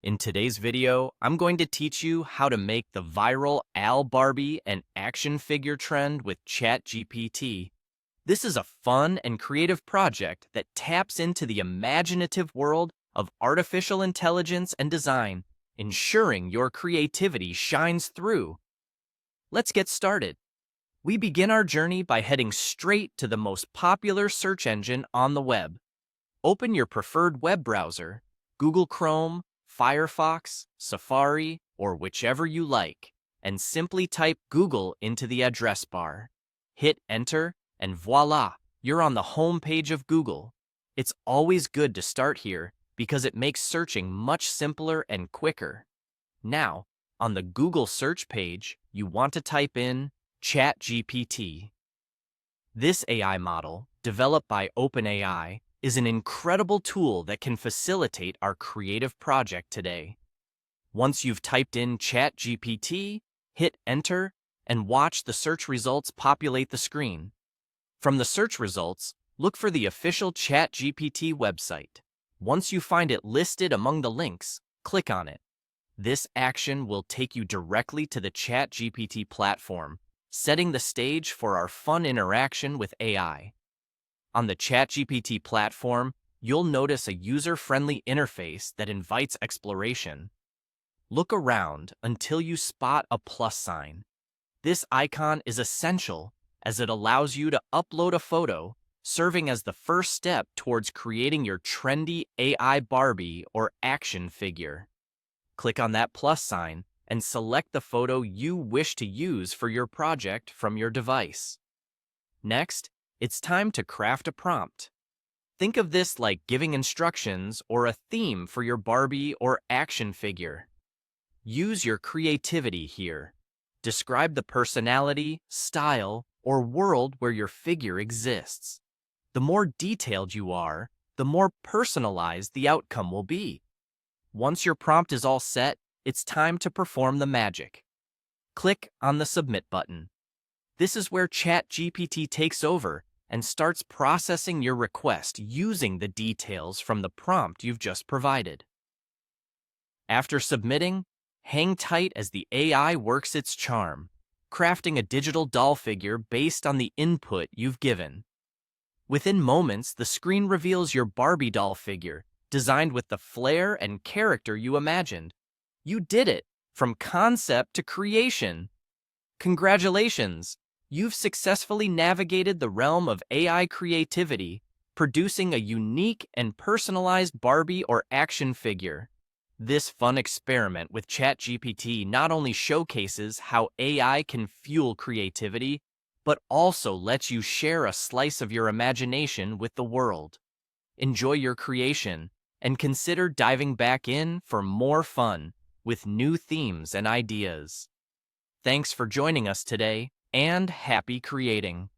In today's video, I'm going to teach you how to make the viral Barbie and action figure trend with ChatGPT. This is a fun and creative project that taps into the imaginative world of artificial intelligence and design, ensuring your creativity shines through. Let's get started. We begin our journey by heading straight to the most popular search engine on the web. Open your preferred web browser, Google Chrome, Firefox, Safari, or whichever you like, and simply type Google into the address bar. Hit enter, and voila, you're on the home page of Google. It's always good to start here because it makes searching much simpler and quicker. Now, on the Google search page, you want to type in ChatGPT. This AI model, developed by OpenAI, is an incredible tool that can facilitate our creative project today. Once you've typed in ChatGPT, hit enter and watch the search results populate the screen. From the search results, look for the official ChatGPT website. Once you find it listed among the links, click on it. This action will take you directly to the ChatGPT platform, setting the stage for our fun interaction with AI. On the ChatGPT platform, you'll notice a user-friendly interface that invites exploration. Look around until you spot a plus sign. This icon is essential as it allows you to upload a photo, serving as the first step towards creating your trendy AI Barbie or action figure. Click on that plus sign and select the photo you wish to use for your project from your device. Next, it's time to craft a prompt. Think of this like giving instructions or a theme for your Barbie or action figure. Use your creativity here. Describe the personality, style, or world where your figure exists. The more detailed you are, the more personalized the outcome will be. Once your prompt is all set, it's time to perform the magic. Click on the Submit button. This is where ChatGPT takes over and starts processing your request using the details from the prompt you've just provided. After submitting, hang tight as the AI works its charm, crafting a digital doll figure based on the input you've given. Within moments, the screen reveals your Barbie doll figure, designed with the flair and character you imagined. You did it, from concept to creation. Congratulations! You've successfully navigated the realm of AI creativity, producing a unique and personalized Barbie or action figure. This fun experiment with ChatGPT not only showcases how AI can fuel creativity, but also lets you share a slice of your imagination with the world. Enjoy your creation, and consider diving back in for more fun with new themes and ideas. Thanks for joining us today, and happy creating!